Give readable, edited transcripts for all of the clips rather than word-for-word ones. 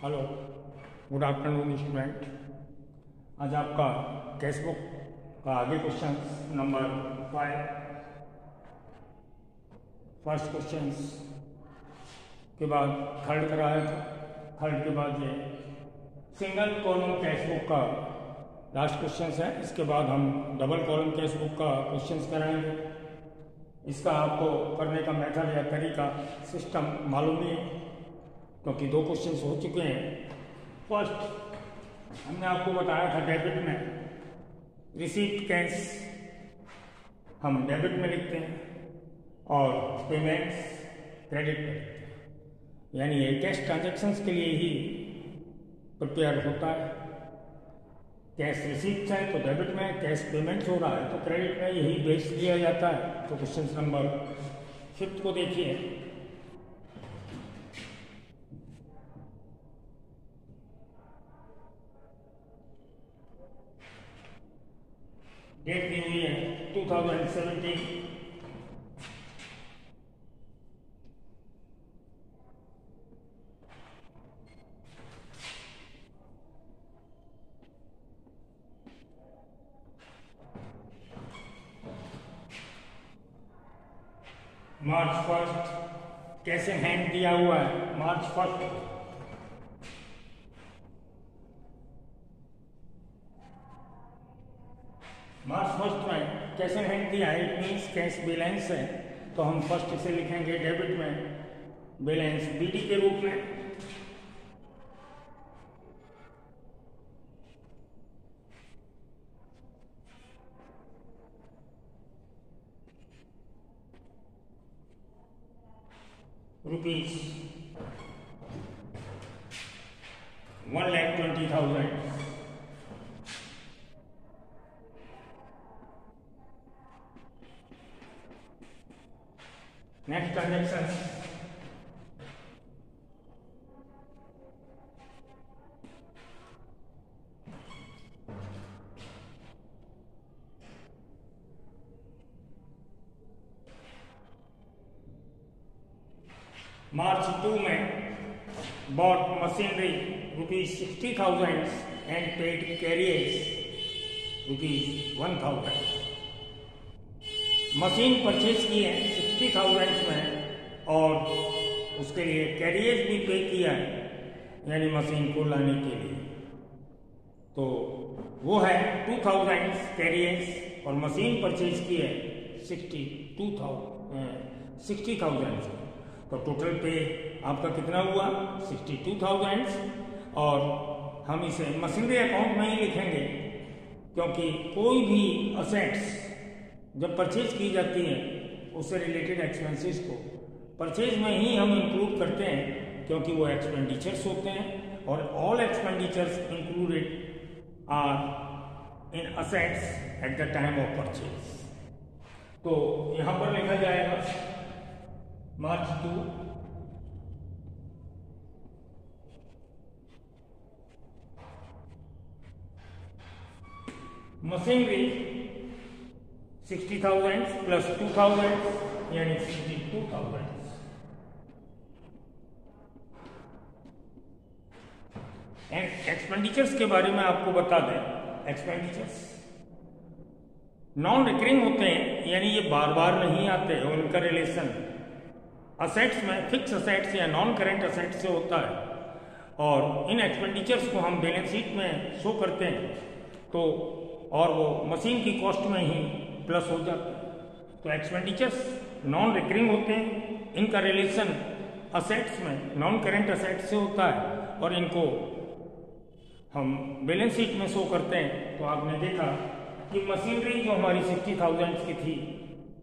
Hello, good afternoon student. आज आपका cash book का आगे क्वेश्चन नंबर 5 फर्स्ट क्वेश्चन के बाद थर्ड कराया था। थर्ड के बाद ये सिंगल कॉलम कैश बुक का लास्ट क्वेश्चन है। इसके बाद हम डबल कॉलम कैश बुक का क्वेश्चन कराएंगे। इसका आपको करने का मेथड या तरीका सिस्टम मालूम नहीं है क्योंकि 2 क्वेश्चंस हो चुके हैं। फर्स्ट हमने आपको बताया था डेबिट में रिसीप्ट कैश हम डेबिट में लिखते हैं और पेमेंट्स क्रेडिट में लिखते हैं, यानी ये कैश ट्रांजैक्शंस के लिए ही प्रिपेयर होता है। कैश रिसीप्ट है तो डेबिट में, कैश पेमेंट्स हो रहा है तो क्रेडिट में, यही बेस दिया जाता है। तो क्वेश्चन नंबर 5 को देखिए। डेट दी हुई है 2017। मार्च 1 कैसे हैंड दिया हुआ है। मार्च 1 में कैसे हैंड दिया है, इट मीन्स कैश बैलेंस है तो हम फर्स्ट इसे लिखेंगे डेबिट में बैलेंस बीडी के रूप में। रुपीज 1,20,000। नेक्स्ट ट्रांजेक्शन मार्च 2 में bought machinery ₹60,000 and paid carriers ₹1,000। Machine purchase की है 60,000 में और उसके लिए कैरियर्स भी पे किया है, यानी मशीन को लाने के लिए। तो वो है 2,000 कैरियर्स और मशीन परचेज की है 60,000। तो टोटल पे आपका कितना हुआ 62,000। और हम इसे मशीनरी अकाउंट में ही लिखेंगे क्योंकि कोई भी असेट्स जब परचेज की जाती है उससे रिलेटेड एक्सपेंसेस को परचेज में ही हम इंक्लूड करते हैं क्योंकि वो एक्सपेंडिचर्स होते हैं और all expenditures included are in assets at the time of purchase. तो यहां पर लिखा जाएगा मार्च 2 मशीनरी 60,000 प्लस 2,000 यानी 62,000। एंड एक्सपेंडिचर्स के बारे में आपको बता दें, एक्सपेंडिचर्स नॉन रिकरिंग होते हैं, यानी ये बार बार नहीं आते, उनका रिलेशन असेट्स में फिक्स असेट्स या नॉन करेंट असेट्स से होता है। और इन एक्सपेंडिचर्स को हम बैलेंस शीट में शो करते हैं तो और वो मशीन की कॉस्ट में ही प्लस हो जाता है। तो एक्सपेंडिचर्स नॉन रिकरिंग होते हैं, इनका रिलेशन असेट्स में नॉन करेंट असेट्स से होता है और इनको हम बैलेंस शीट में शो करते हैं। तो आपने देखा कि मशीनरी जो हमारी 60,000 की थी,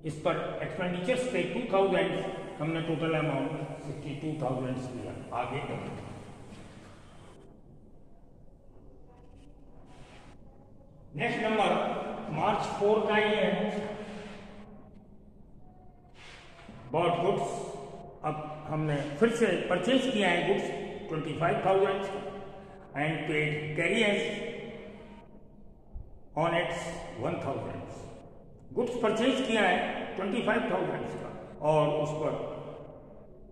इस पर एक्सपेंडिचर्स थे 2,000, हमने टोटल अमाउंट 62,000 लिया। आगे नेक्स्ट नंबर मार्च 4 का ही है, बॉट गुड्स। अब हमने फिर से परचेज किया है goods 25,000 and paid carriers on it's 1,000। Goods purchase किया है 25,000 का और उस पर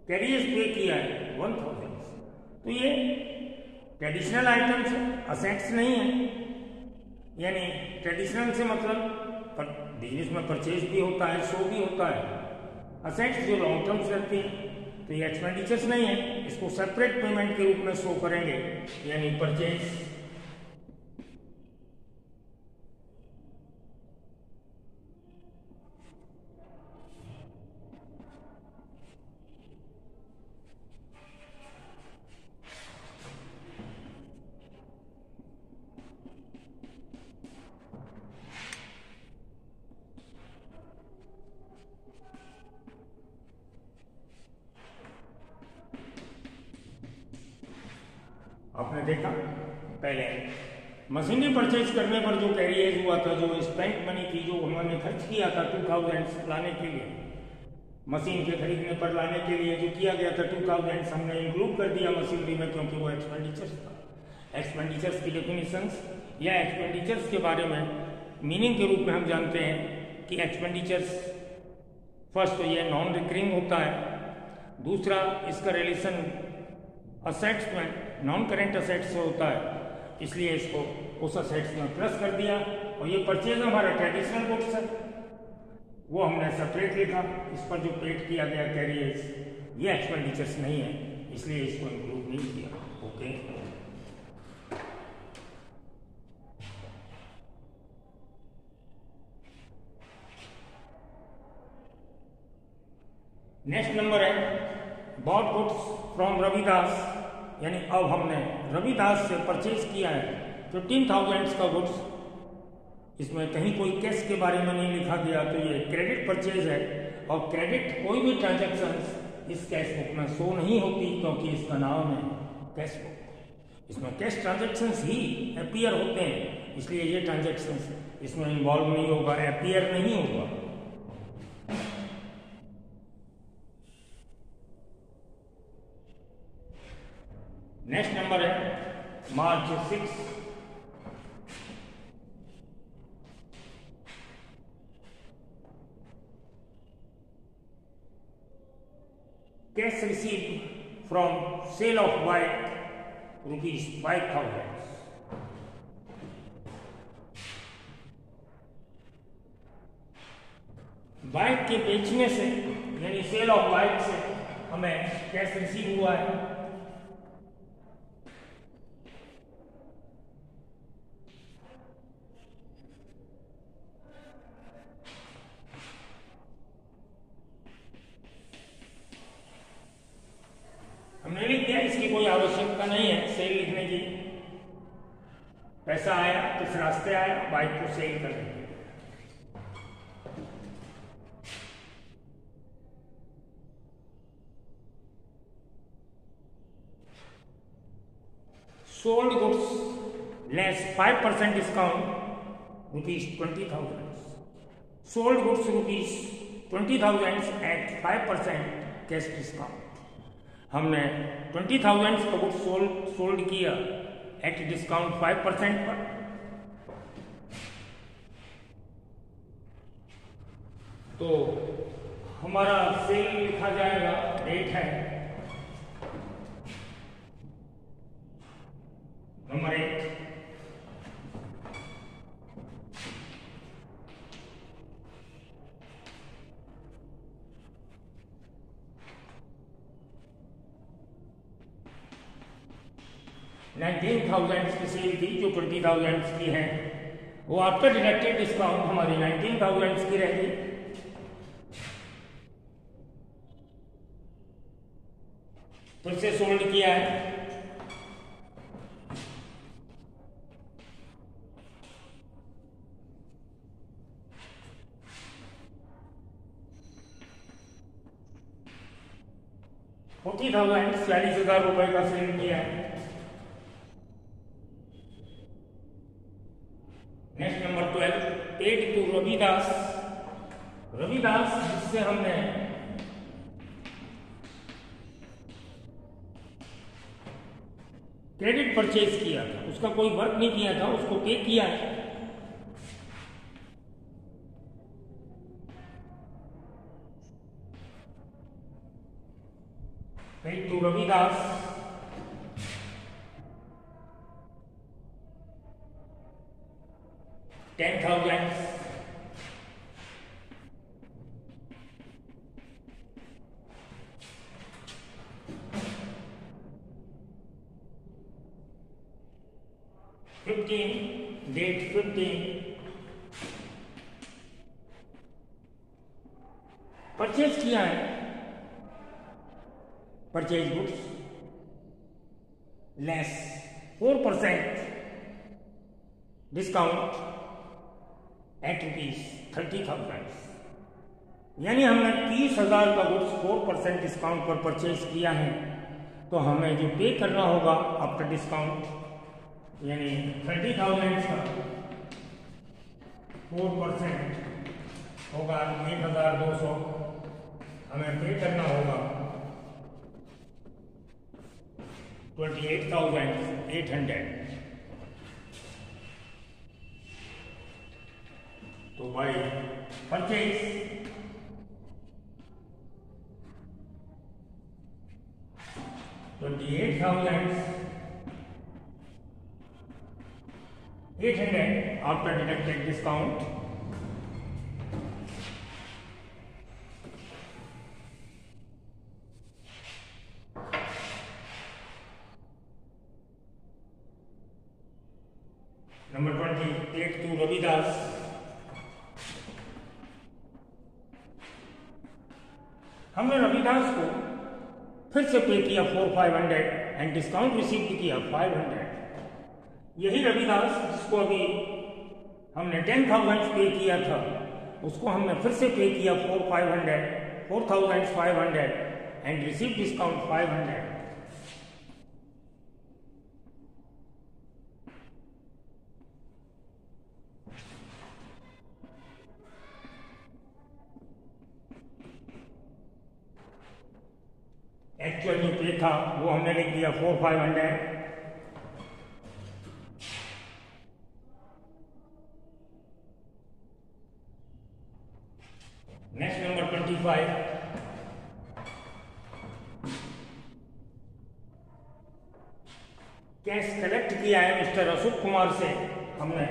कैरियर्स पे किया है 1000। तो ये ट्रेडिशनल आइटम्स असेट्स नहीं है, यानी ट्रेडिशनल से मतलब बिजनेस में परचेज भी होता है, शो भी होता है। असेट्स जो लॉन्ग टर्म्स रहती हैं, तो ये एक्सपेंडिचर्स नहीं है, इसको सेपरेट पेमेंट के रूप में शो करेंगे, यानी परचेज। आपने देखा पहले मशीनरी परचेज करने पर जो कैरियज हुआ था, जो स्पेंट मनी थी, जो उन्होंने खर्च किया था 2000 लाने के लिए, मशीन के खरीदने पर लाने के लिए जो किया गया था 2000 हमने इंक्लूड कर दिया मशीनरी में, क्योंकि वो एक्सपेंडिचर्स था। एक्सपेंडिचर्स की डेफिनेशंस या एक्सपेंडिचर्स के बारे में मीनिंग के रूप में हम जानते हैं कि एक्सपेंडिचर्स फर्स्ट तो ये नॉन रिकरिंग होता है, दूसरा इसका रिलेशन असेट्स में नॉन करेंट असेट्स से होता है, इसलिए इसको उस असेट्स में प्लस कर दिया। और ये परचेज हमारा ट्रेडिशनल गुड्स है, वो हमने सेपरेट लिखा। इस पर जो पेड किया गया कैरियर्स ये एक्सपेंडिचर्स नहीं है, इसलिए इसको इंक्लूड नहीं किया। ओके, नेक्स्ट नंबर है बॉट गुड्स फ्रॉम रविदास, यानी अब हमने रविदास से परचेज किया है 15,000 का गुड्स। इसमें कहीं कोई कैश के बारे में नहीं लिखा गया, तो ये क्रेडिट परचेज है। और क्रेडिट कोई भी ट्रांजैक्शन इस कैश बुक में शो नहीं होती, क्योंकि इसका नाम है कैश बुक। इसमें कैश ट्रांजैक्शंस ही अपीयर होते हैं, इसलिए ये ट्रांजैक्शंस इसमें इन्वॉल्व नहीं होगा, अपीयर नहीं होगा। नेक्स्ट नंबर है March 6। Cash receive from sale of bike ₹5,000। Bike के बेचने से, यानी सेल ऑफ बाइक से हमें कैश रिसीव हुआ है। हमने लिख दिया, इसकी कोई आवश्यकता नहीं है सेल लिखने की। पैसा आया किस रास्ते आया, बाइक को सेल कर देंगे। Sold goods less 5% discount ₹20,000। Sold goods ₹20,000 at 5% cash discount. हमने 20,000 का गुड्स सोल्ड किया एट डिस्काउंट 5% पर। तो हमारा सेल लिखा जाएगा, डेट है नंबर 1, $19,000 की सेल थी, जो 20,000 की है, वो आफ्टर डिडक्टेड डिस्काउंट हमारी 19,000 की रहेगी। फिर से सोल्ड किया है, $40,000 ₹40,000 का सेल किया है। Next number 12, paid to Ravidas. Ravidas जिससे हमने क्रेडिट परचेज किया था, उसका कोई वर्क नहीं किया था, उसको पे किया है। Paid to Ravidas 10,000, 15, date 15, purchase किया है, purchase goods less 4% discount at ₹30,000, यानी हमने 30,000 का गुड्स 4% डिस्काउंट पर परचेज किया है, तो हमें जो पे करना होगा आफ्टर डिस्काउंट यानी 30,000 का 4% होगा 1,200, हमें पे करना होगा 28,800। तो भाई purchase 28,800 after deducted discount, number 20 take to Ravidas, हमने रविदास को फिर से पे किया 4,500 एंड डिस्काउंट रिसीव किया 500। यही रविदास जिसको अभी हमने 10,000 पे किया था, उसको हमने फिर से पे किया 4,500 एंड रिसीव डिस्काउंट 500। एक्चुअल जो पे था वो हमने लिख दिया 4,500। नेक्स्ट नंबर 25, कैश कलेक्ट किया है मिस्टर अशोक कुमार से हमने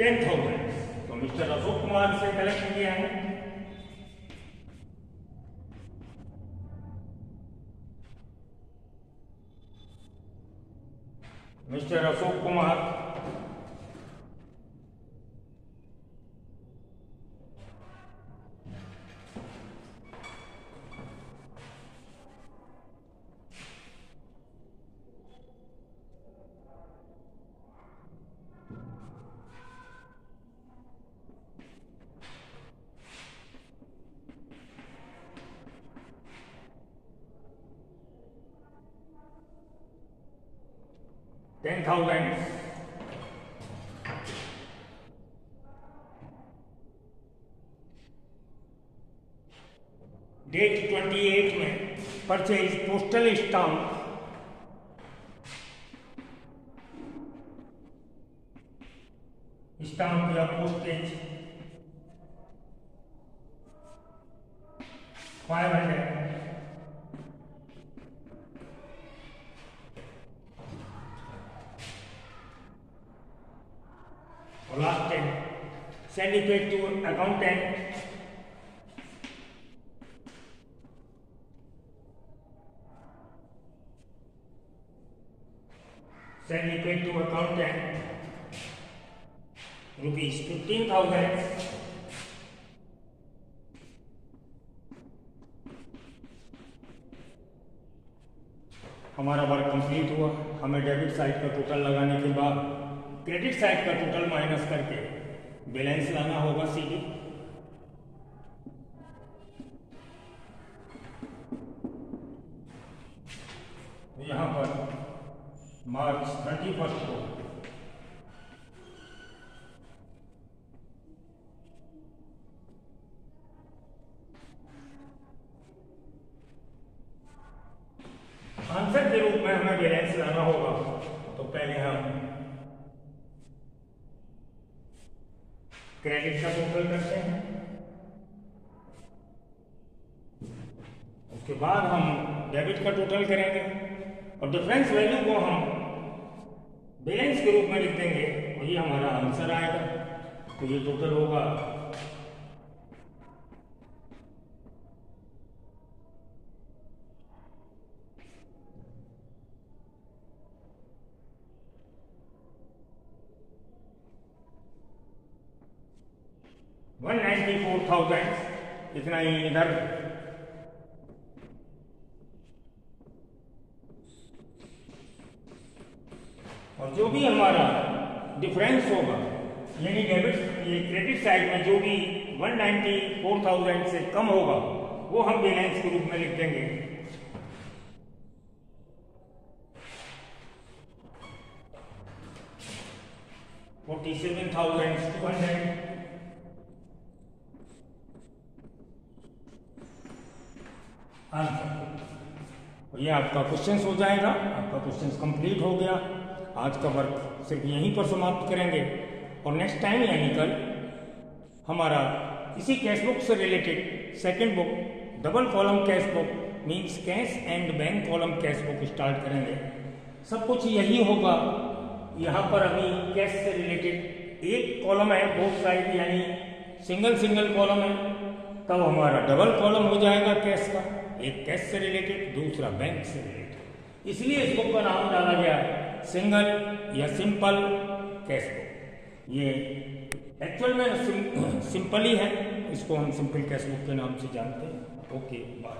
10,000, तो मिस्टर अशोक कुमार से कलेक्ट किया है। मिस्टर अशोक कुमार $10,000, डेट 28 में परचेज पोस्टल स्टाम्प, स्टाम्प या postage 500। Last 10, send it to accountant, rupees 15,000, हमारा वर्क कंप्लीट हुआ। हमें डेबिट साइड का टोटल लगाने के बाद क्रेडिट साइड का टोटल माइनस करके बैलेंस लाना होगा सीधे। यहाँ पर मार्च 31 को आंसर के रूप में हमें बैलेंस लाना होगा। तो पहले हम क्रेडिट का टोटल करते हैं, उसके बाद हम डेबिट का टोटल करेंगे और डिफरेंस वैल्यू को हम बैलेंस के रूप में लिख देंगे और ये हमारा आंसर आएगा। तो ये टोटल होगा 194,000, इतना ही इधर। और जो भी हमारा डिफरेंस होगा यानी डेबिट ये क्रेडिट साइड में जो भी 194,000 से कम होगा वो हम बैलेंस के रूप में लिख देंगे। $47,200 आंसर। ये आपका क्वेश्चन हो जाएगा, आपका क्वेश्चन कंप्लीट हो गया। आज का वर्क सिर्फ यहीं पर समाप्त करेंगे और नेक्स्ट टाइम यानी कल हमारा इसी कैश बुक से related second book double column cash book means cash and bank column cash book start करेंगे। सब कुछ यही होगा। यहाँ पर अभी कैश से रिलेटेड एक कॉलम है बोथ साइड यानी सिंगल कॉलम है, तब हमारा डबल कॉलम हो जाएगा कैश का, एक कैश से रिलेटेड दूसरा बैंक से रिलेटेड। इसलिए इस बुक का नाम डाला गया है सिंगल या सिंपल कैश बुक। ये एक्चुअल में सिंपल ही है, इसको हम सिंपल कैश बुक के नाम से जानते हैं। Okay bye.